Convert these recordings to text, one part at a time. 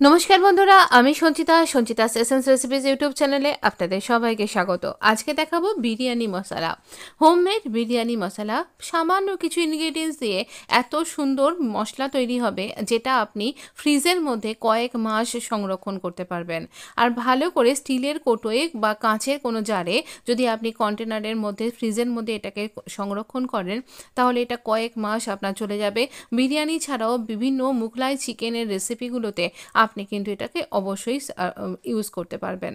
নমস্কার বন্ধুরা, আমি সঞ্চিতাস এসেন্স রেসিপিজ ইউটিউব চ্যানেলে আপনাদের সবাইকে স্বাগত। আজকে দেখাবো বিরিয়ানি মশলা, হোমমেড বিরিয়ানি মশলা। সামান্য কিছু ইনগ্রেডিয়েন্টস দিয়ে এত সুন্দর মশলা তৈরি হবে, যেটা আপনি ফ্রিজের মধ্যে কয়েক মাস সংরক্ষণ করতে পারবেন। আর ভালো করে স্টিলের কৌটোয় বা কাঁচের কোনো জারে যদি আপনি কন্টেনারের মধ্যে ফ্রিজের মধ্যে এটাকে সংরক্ষণ করেন, তাহলে এটা কয়েক মাস আপনার চলে যাবে। বিরিয়ানি ছাড়াও বিভিন্ন মুঘলাই চিকেনের রেসিপিগুলোতে আপনি কিন্তু এটাকে অবশ্যই ইউজ করতে পারবেন।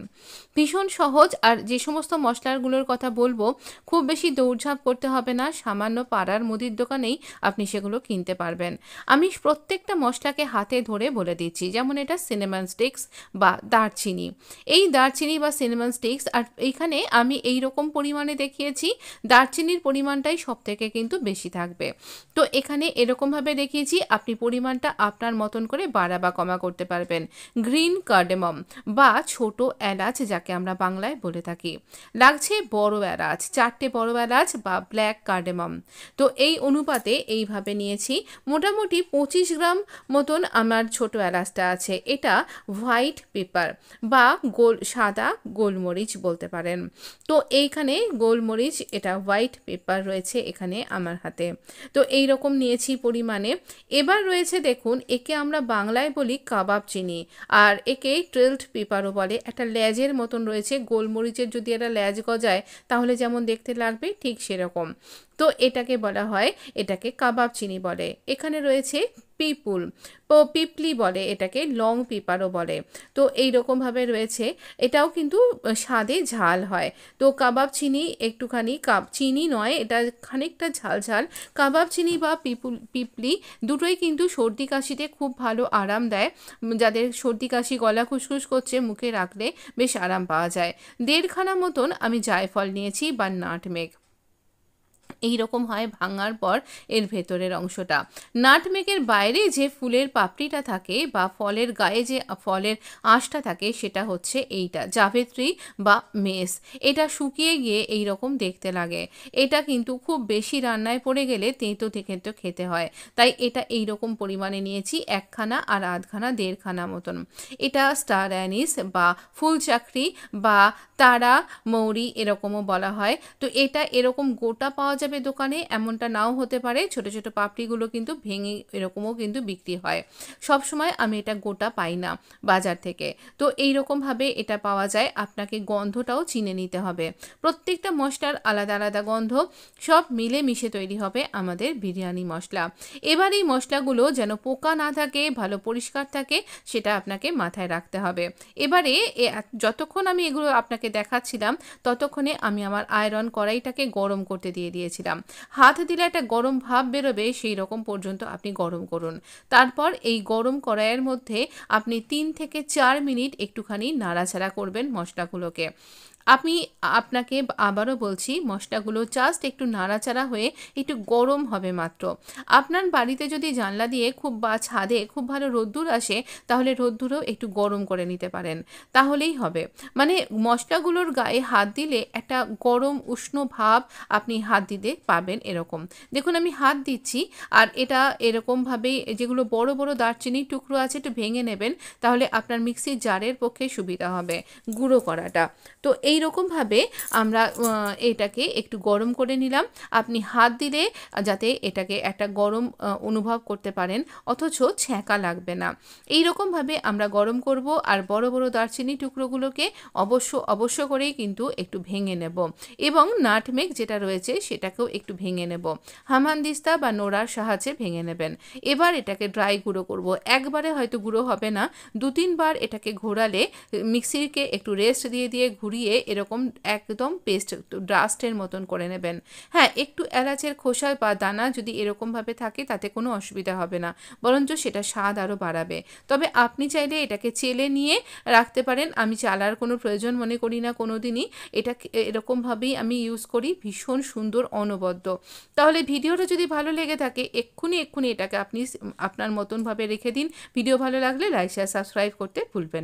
ভীষণ সহজ। আর যে সমস্ত মশলাগুলোর কথা বলবো, খুব বেশি দৌড়ঝাঁপ করতে হবে না, সামান্য পাড়ার মুদির দোকানেই আপনি সেগুলো কিনতে পারবেন। আমি প্রত্যেকটা মশলাকে হাতে ধরে বলে দিচ্ছি। যেমন এটা সিনেমন স্টিক্স বা দারচিনি, এই দারচিনি বা সিনেমন স্টিক্স। আর এইখানে আমি এই রকম পরিমাণে দেখিয়েছি, দারচিনির পরিমাণটাই সব থেকে কিন্তু বেশি থাকবে। তো এখানে এরকমভাবে দেখিয়েছি, আপনি পরিমাণটা আপনার মতন করে বাড়া বা কমা করতে পারবেন। গ্রিন কার্ডেমম বা ছোট এলাচ, যাকে আমরা বাংলায় বলে থাকি। লাগছে বড় এলাচ, 4টে বড় এলাচ বা ব্ল্যাক কার্ডেমম। তো এই অনুপাতে এইভাবে নিয়েছি। মোটামুটি 25 গ্রাম মতন আমার ছোট এলাচটা আছে। এটা হোয়াইট পেপার বা সাদা গোলমরিচ বলতে পারেন। তো এইখানে গোলমরিচ, এটা হোয়াইট পেপার রয়েছে এখানে আমার হাতে। তো এই রকম নিয়েছি পরিমাণে। এবার রয়েছে দেখুন, একে আমরা বাংলায় বলি কাবাব চিনি, আর একে ট্রিলড পেপারও বলে। একটা লেজের মতন রয়েছে, গোলমরিচের যদি একটা লেজ গজায় তাহলে যেমন দেখতে লাগবে ঠিক সেরকম। তো এটাকে বলা হয়, এটাকে কাবাব চিনি বলে। এখানে রয়েছে পিপলি বলে এটাকে, লং পেপারও বলে। তো এই রকমভাবে রয়েছে। এটাও কিন্তু স্বাদে ঝাল হয়। তো কাবাব চিনি একটুখানি, চিনি নয়, এটা খানিকটা ঝাল ঝাল। কাবাব চিনি বা পিপলি দুটোই কিন্তু সর্দি কাশিতে খুব ভালো আরাম দেয়। যাদের সর্দি কাশি, গলা খুসখুস করছে, মুখে রাখলে বেশ আরাম পাওয়া যায়। 1.5 খানা মতন আমি জায়ফল নিয়েছি বা নাটমেগ। এই রকম হয় ভাঙার পর এর ভেতরের অংশটা। নাটমেগের বাইরে যে ফুলের পাপড়িটা থাকে বা ফলের গায়ে যে ফলের আঁশটা থাকে, সেটা হচ্ছে এইটা জাভেত্রী বা মেস। এটা শুকিয়ে গিয়ে এই রকম দেখতে লাগে। এটা কিন্তু খুব বেশি রান্নায় পড়ে গেলে তেঁতো তেঁতো খেতে হয়। তাই এটা এই রকম পরিমাণে নিয়েছি, 1 খানা আর আধখানা, 1.5 খানা মতন। এটা স্টার অ্যানিস বা ফুল চাকরি বা তারা মৌরি এরকমও বলা হয়। তো এটা এরকম গোটা পাওয়া যাবে দোকানে, এমনটা নাও হতে পারে। ছোট ছোট পাপড়িগুলো কিন্তু ভেঙে এরকমও কিন্তু বিক্রি হয়। সব সময় আমি এটা গোটা পাই না বাজার থেকে। তো এই রকমভাবে এটা পাওয়া যায়। আপনাকে গন্ধটাও চিনে নিতে হবে। প্রত্যেকটা মশলার আলাদা আলাদা গন্ধ, সব মিলে মিশে তৈরি হবে আমাদের বিরিয়ানি মশলা। এবার এই মশলাগুলো যেন পোকা না থাকে, ভালো পরিষ্কার থাকে, সেটা আপনাকে মাথায় রাখতে হবে। এবারে যতক্ষণ আমি এগুলো আপনাকে দেখাচ্ছিলাম, ততক্ষণে আমি আমার আয়রন কড়াইটাকে গরম করতে দিয়েছিলাম। হাত দিলে একটা গরম ভাব বেরোবে, সেই রকম পর্যন্ত আপনি গরম করুন। তারপর এই গরম কড়াইয়ের মধ্যে আপনি 3 থেকে 4 মিনিট একটুখানি নাড়াচাড়া করবেন মশলাগুলোকে। আপনাকে আবারও বলছি, মশলাগুলো জাস্ট একটু নাড়াচাড়া হয়ে একটু গরম হবে মাত্র। আপনার বাড়িতে যদি জানলা দিয়ে বা ছাদে খুব ভালো রোদ্দুর আসে, তাহলে রোদ্দুরেও একটু গরম করে নিতে পারেন, তাহলেই হবে। মানে মশলাগুলোর গায়ে হাত দিলে একটা গরম উষ্ণ ভাব আপনি হাত দিতে পাবেন। এরকম দেখুন, আমি হাত দিচ্ছি। আর এটা এরকমভাবেই, যেগুলো বড় বড় দারচিনির টুকরো আছে, একটু ভেঙে নেবেন, তাহলে আপনার মিক্সির জারের পক্ষে সুবিধা হবে গুঁড়ো করাটা। তো এই রকমভাবে আমরা এটাকে একটু গরম করে নিলাম। আপনি হাত দিলে যাতে এটাকে একটা গরম অনুভব করতে পারেন, অথচ ছ্যাঁকা লাগবে না। এই রকমভাবে আমরা গরম করব। আর বড় বড় দারচিনি টুকরোগুলোকে অবশ্য করেই কিন্তু একটু ভেঙে নেব, এবং নাটমেগ যেটা রয়েছে সেটাকেও একটু ভেঙে নেব। হামানদিস্তা বা নোড়ার সাহায্যে ভেঙে নেবেন। এবার এটাকে ড্রাই গুঁড়ো করব। একবারে হয়তো গুঁড়ো হবে না, 2-3 বার এটাকে ঘোরালে, মিক্সিকে একটু রেস্ট দিয়ে দিয়ে ঘুরিয়ে এরকম একদম পেস্ট ডাস্টের মতন করে নেবেন। হ্যাঁ, একটু এলাচের খোসা বা দানা যদি এরকমভাবে থাকে, তাতে কোনো অসুবিধা হবে না, বরঞ্চ সেটা স্বাদ আরও বাড়াবে। তবে আপনি চাইলে এটাকে চেলে নিয়ে রাখতে পারেন। আমি চালার কোনো প্রয়োজন মনে করি না কোনো দিনই। এটা এরকমভাবেই আমি ইউজ করি, ভীষণ সুন্দর অনবদ্য। তাহলে ভিডিওটা যদি ভালো লেগে থাকে, এক্ষুনি এটাকে আপনি আপনার মতনভাবে রেখে দিন। ভিডিও ভালো লাগলে লাইক শেয়ার সাবস্ক্রাইব করতে ভুলবেন না।